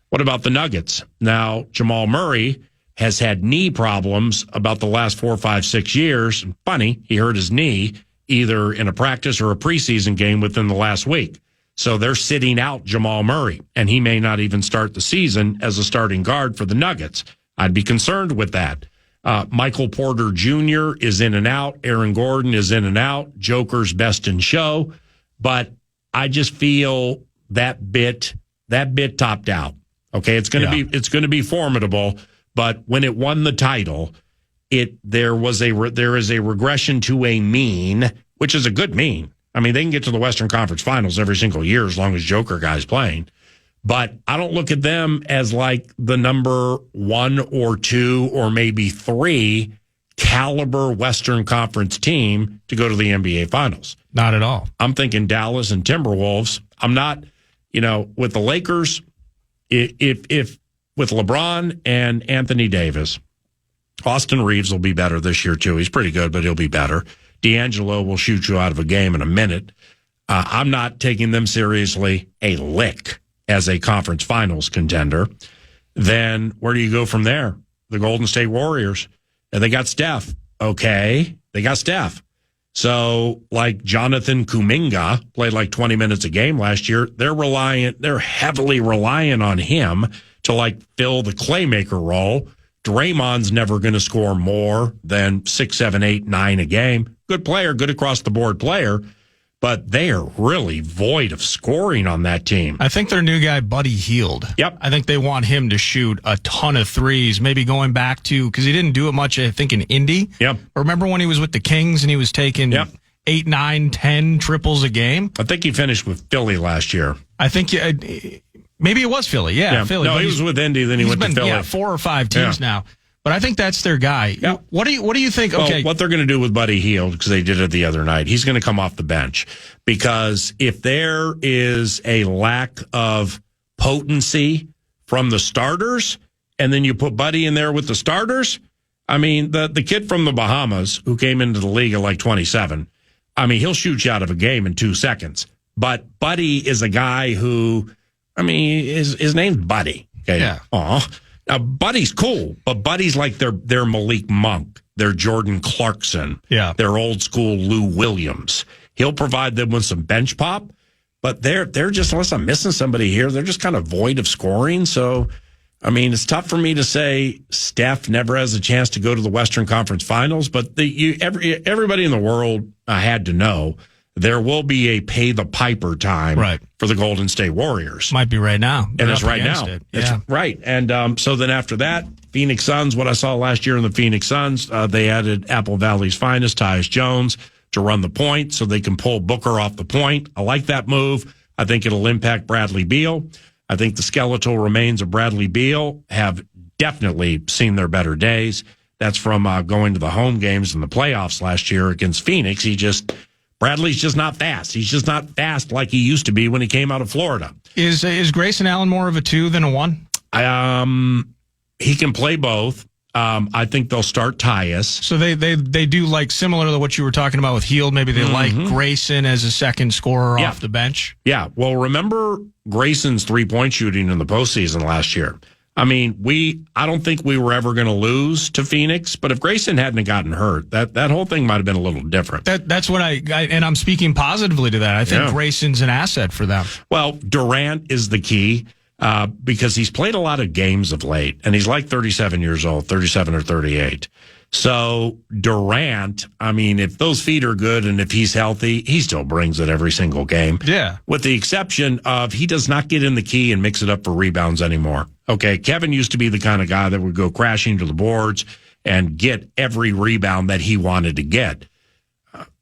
What about the Nuggets? Now, Jamal Murray has had knee problems about the last 4, 5, 6 years. Funny, he hurt his knee either in a practice or a preseason game within the last week. So they're sitting out Jamal Murray, and he may not even start the season as a starting guard for the Nuggets. I'd be concerned with that. Michael Porter Jr. is in and out. Aaron Gordon is in and out. Joker's best in show. But I just feel that bit topped out. Okay, it's going to be formidable. But when it won the title, there is a regression to a mean, which is a good mean. I mean, they can get to the Western Conference Finals every single year as long as Joker guy's playing. But I don't look at them as like the number 1 or 2 or maybe 3 caliber Western Conference team to go to the NBA Finals. Not at all. I'm thinking Dallas and Timberwolves. I'm not, with the Lakers, if with LeBron and Anthony Davis, Austin Reeves will be better this year too. He's pretty good, but he'll be better. D'Angelo will shoot you out of a game in a minute. I'm not taking them seriously a lick as a conference finals contender. Then where do you go from there? The Golden State Warriors. And they got Steph. Okay, they got Steph. So like Jonathan Kuminga played like 20 minutes a game last year. They're heavily reliant on him to like fill the playmaker role. Draymond's never going to score more than 6, 7, 8, 9 a game. Good player, good across the board player, but they are really void of scoring on that team. I think their new guy, Buddy Hield. Yep. I think they want him to shoot a ton of threes, maybe going back to, because he didn't do it much, I think, in Indy. Yep. Remember when he was with the Kings and he was taking 8, 9, 10 triples a game? I think he finished with Philly last year. I think maybe it was Philly. Yeah. Philly. No, he was with Indy, then he went to Philly. Yeah, 4 or 5 teams now. But I think that's their guy. Yeah. What do you think? Okay, what they're going to do with Buddy Hield, because they did it the other night, he's going to come off the bench. Because if there is a lack of potency from the starters, and then you put Buddy in there with the starters, I mean, the kid from the Bahamas who came into the league at like 27, I mean, he'll shoot you out of a game in 2 seconds. But Buddy is a guy who, I mean, his name's Buddy. Okay? Yeah. Aw. Now, Buddy's cool, but Buddy's like their Malik Monk, their Jordan Clarkson, their old school Lou Williams. He'll provide them with some bench pop, but they're just, unless I'm missing somebody here, they're just kind of void of scoring. So, I mean, it's tough for me to say Steph never has a chance to go to the Western Conference Finals, but everybody in the world had to know there will be a pay the piper time for the Golden State Warriors. Might be right now. And it's right now. It's right. And so then after that, Phoenix Suns, what I saw last year in the Phoenix Suns, they added Apple Valley's finest, Tyus Jones, to run the point so they can pull Booker off the point. I like that move. I think it'll impact Bradley Beal. I think the skeletal remains of Bradley Beal have definitely seen their better days. That's from going to the home games in the playoffs last year against Phoenix. Bradley's just not fast. He's just not fast like he used to be when he came out of Florida. Is Grayson Allen more of a 2 than a 1? He can play both. I think they'll start Tyus. So they do like similar to what you were talking about with Hield. Maybe they like Grayson as a second scorer off the bench. Yeah. Well, remember Grayson's 3-point shooting in the postseason last year. I mean, I don't think we were ever going to lose to Phoenix, but if Grayson hadn't gotten hurt, that whole thing might have been a little different. That's what and I'm speaking positively to that. I think Grayson's an asset for them. Well, Durant is the key because he's played a lot of games of late, and he's like 37 years old, 37 or 38. So Durant, I mean, if those feet are good and if he's healthy, he still brings it every single game. Yeah. With the exception of he does not get in the key and mix it up for rebounds anymore. Okay, Kevin used to be the kind of guy that would go crashing to the boards and get every rebound that he wanted to get.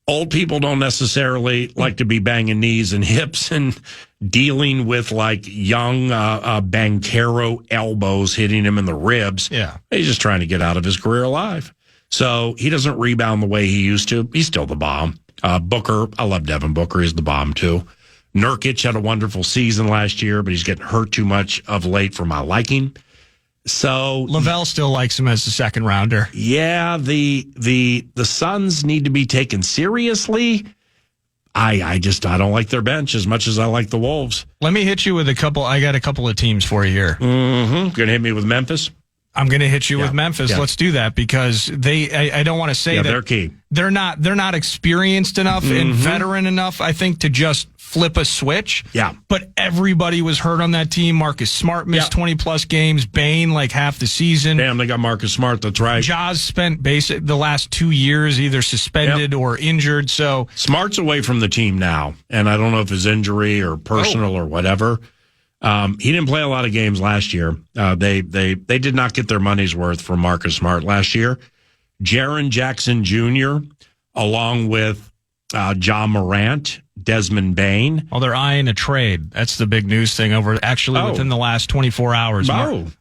Old people don't necessarily like to be banging knees and hips and dealing with like young Banchero elbows hitting him in the ribs. Yeah. He's just trying to get out of his career alive. So he doesn't rebound the way he used to. He's still the bomb. Booker, I love Devin Booker. He's the bomb too. Nurkic had a wonderful season last year, but he's getting hurt too much of late for my liking. So Lavelle still likes him as the second rounder. Yeah, the Suns need to be taken seriously. I don't like their bench as much as I like the Wolves. Let me hit you with I got a couple of teams for you here. Mm-hmm. Gonna hit me with Memphis? I'm going to hit you with Memphis. Yeah. Let's do that because I don't want to say that they're key. They're not experienced enough and veteran enough, I think, to just flip a switch. Yeah. But everybody was hurt on that team. Marcus Smart missed 20-plus games. Bane, like half the season. Damn, they got Marcus Smart. That's right. Jaws spent the last 2 years either suspended or injured. So Smart's away from the team now, and I don't know if his injury or personal or whatever. He didn't play a lot of games last year. They did not get their money's worth from Marcus Smart last year. Jaren Jackson Jr., along with Ja Morant, Desmond Bane. Well, they're eyeing a trade. That's the big news thing within the last 24 hours.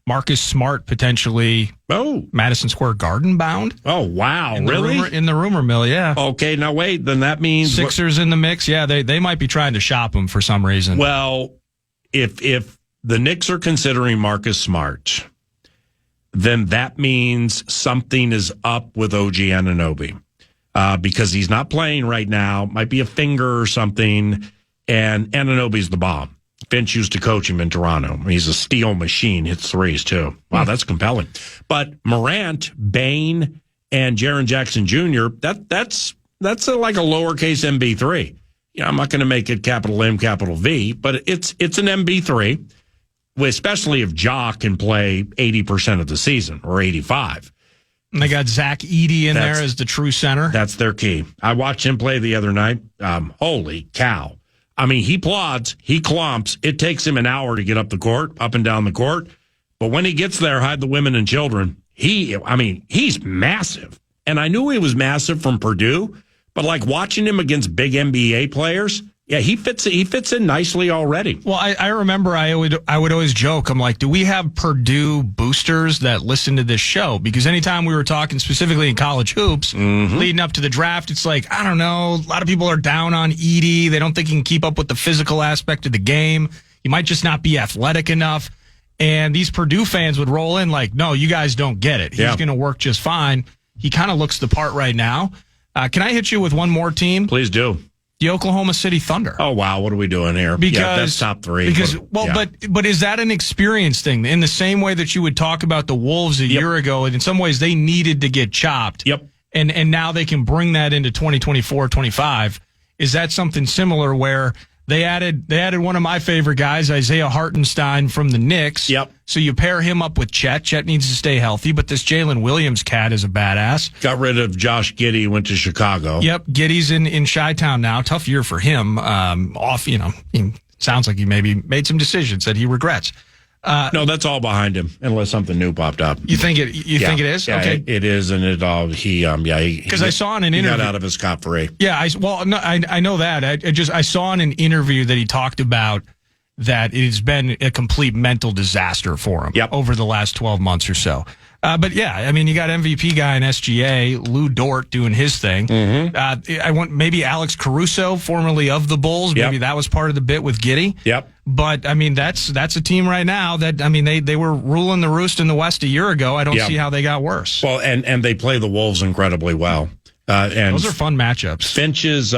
Marcus Smart potentially Madison Square Garden bound. Oh, wow. Really? In the rumor mill, yeah. Okay, now wait, then that means... Sixers in the mix. Yeah, they might be trying to shop him for some reason. Well... If the Knicks are considering Marcus Smart, then that means something is up with OG Anunoby because he's not playing right now. Might be a finger or something, and Anunoby's the bomb. Finch used to coach him in Toronto. He's a steel machine, hits threes too. Wow, that's compelling. But Morant, Bane, and Jaren Jackson Jr., that's like a lowercase MB3. Yeah, I'm not going to make it capital M, capital V, but it's an MB3, especially if Ja can play 80% of the season or 85%. And they got Zach Edey in there as the true center. That's their key. I watched him play the other night. Holy cow. I mean, he plods, he clomps. It takes him an hour to get up and down the court. But when he gets there, hide the women and children. He's massive. And I knew he was massive from Purdue. But like watching him against big NBA players, yeah, he fits in nicely already. Well, I remember I would always joke. I'm like, do we have Purdue boosters that listen to this show? Because anytime we were talking specifically in college hoops, leading up to the draft, it's like, I don't know, a lot of people are down on Edey. They don't think he can keep up with the physical aspect of the game. He might just not be athletic enough. And these Purdue fans would roll in like, no, you guys don't get it. He's going to work just fine. He kind of looks the part right now. Can I hit you with one more team? Please do. The Oklahoma City Thunder. Oh, wow. What are we doing here? That's top three. But is that an experience thing? In the same way that you would talk about the Wolves a year ago, and in some ways they needed to get chopped. Yep. And now they can bring that into 2024-25. Is that something similar where they added one of my favorite guys, Isaiah Hartenstein from the Knicks. Yep. So you pair him up with Chet. Chet needs to stay healthy, but this Jalen Williams cat is a badass. Got rid of Josh Giddey, went to Chicago. Yep. Giddey's in Chi-Town now. Tough year for him. Sounds like he maybe made some decisions that he regrets. No, that's all behind him, unless something new popped up. You think it? Think it is? Yeah, okay, it is, and it all because I saw in an interview, he got out of his scot-free. Yeah, I know that. I saw in an interview that he talked about that it's been a complete mental disaster for him over the last 12 months or so. But yeah, I mean, you got MVP guy in SGA, Lou Dort doing his thing. I want maybe Alex Caruso, formerly of the Bulls. Maybe that was part of the bit with Giddey. Yep. But I mean, that's a team right now that, I mean, they were ruling the roost in the West a year ago. I don't see how they got worse. Well, and they play the Wolves incredibly well. And those are fun matchups. Finch's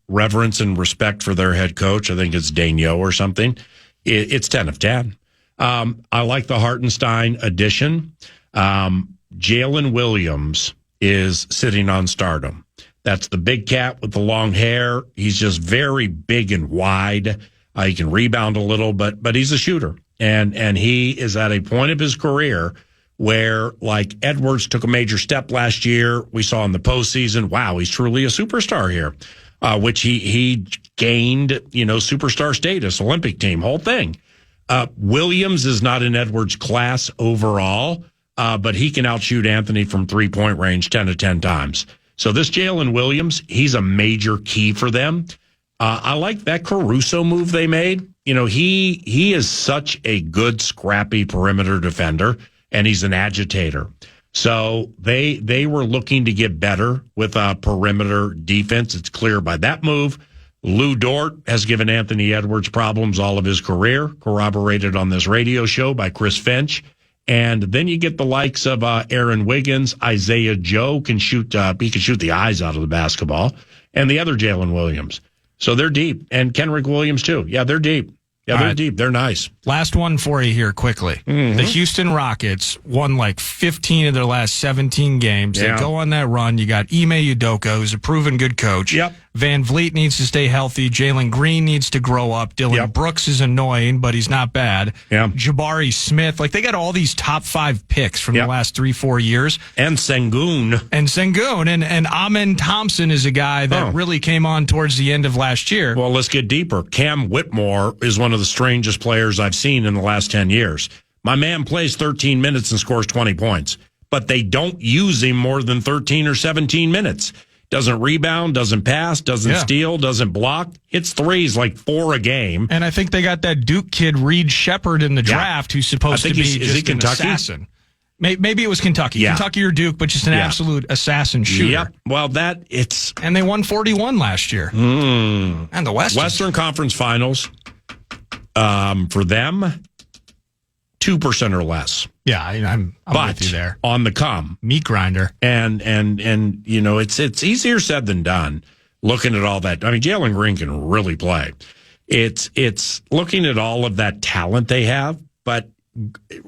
reverence and respect for their head coach, I think it's Daigneault or something. It's 10 of 10. I like the Hartenstein addition. Jalen Williams is sitting on stardom. That's the big cat with the long hair. He's just very big and wide. He can rebound a little, but he's a shooter. And he is at a point of his career where, like, Edwards took a major step last year. We saw in the postseason, wow, he's truly a superstar here, which he gained, superstar status, Olympic team, whole thing. Williams is not in Edwards' class overall, but he can outshoot Anthony from 3-point range 10 to 10 times. So this Jalen Williams, he's a major key for them. I like that Caruso move they made. He is such a good, scrappy perimeter defender, and he's an agitator. So they were looking to get better with perimeter defense. It's clear by that move. Lou Dort has given Anthony Edwards problems all of his career, corroborated on this radio show by Chris Finch. And then you get the likes of Aaron Wiggins, Isaiah Joe can shoot. He can shoot the eyes out of the basketball, and the other Jalen Williams. So they're deep, and Kenrick Williams too. Yeah, they're deep. Yeah, they're deep. They're nice. Last one for you here quickly. Mm-hmm. The Houston Rockets won like 15 of their last 17 games. They go on that run. You got Ime Udoka, who's a proven good coach. Yep. Van Vliet needs to stay healthy. Jalen Green needs to grow up. Dylan Brooks is annoying, but he's not bad. Yeah. Jabari Smith. Like, they got all these top 5 picks from the last 3-4 years. And Sengun. And Amen Thompson is a guy that really came on towards the end of last year. Well, let's get deeper. Cam Whitmore is one of the strangest players I've seen in the last 10 years. My man plays 13 minutes and scores 20 points, but they don't use him more than 13 or 17 minutes. Doesn't rebound, doesn't pass, doesn't steal, doesn't block. Hits threes like 4 a game. And I think they got that Duke kid, Reed Shepard, in the draft, who's supposed to be just an assassin. Maybe it was Kentucky. Yeah. Kentucky or Duke, but just an absolute assassin shooter. Yep. Well, And they won 41 last year. And the Western Conference Finals, for them, 2% or less. Yeah, I'm with you there. On the come. Meat grinder. And it's easier said than done looking at all that. I mean, Jalen Green can really play. It's looking at all of that talent they have, but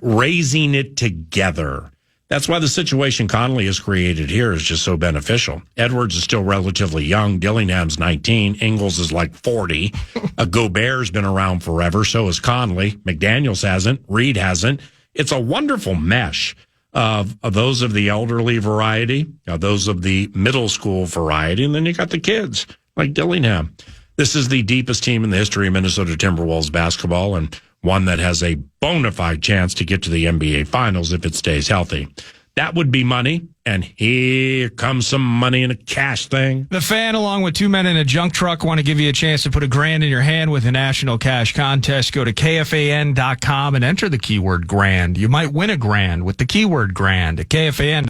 raising it together. That's why the situation Conley has created here is just so beneficial. Edwards is still relatively young. Dillingham's 19. Ingles is like 40. Gobert's been around forever. So is Conley. McDaniels hasn't. Reed hasn't. It's a wonderful mesh of those of the elderly variety, those of the middle school variety, and then you got the kids like Dillingham. This is the deepest team in the history of Minnesota Timberwolves basketball, and one that has a bona fide chance to get to the NBA Finals if it stays healthy. That would be money, and here comes some money in a cash thing. The Fan, along with 2 men in a junk truck, want to give you a chance to put $1,000 in your hand with a national cash contest. Go to KFAN.com and enter the keyword grand. You might win $1,000 with the keyword grand at KFAN.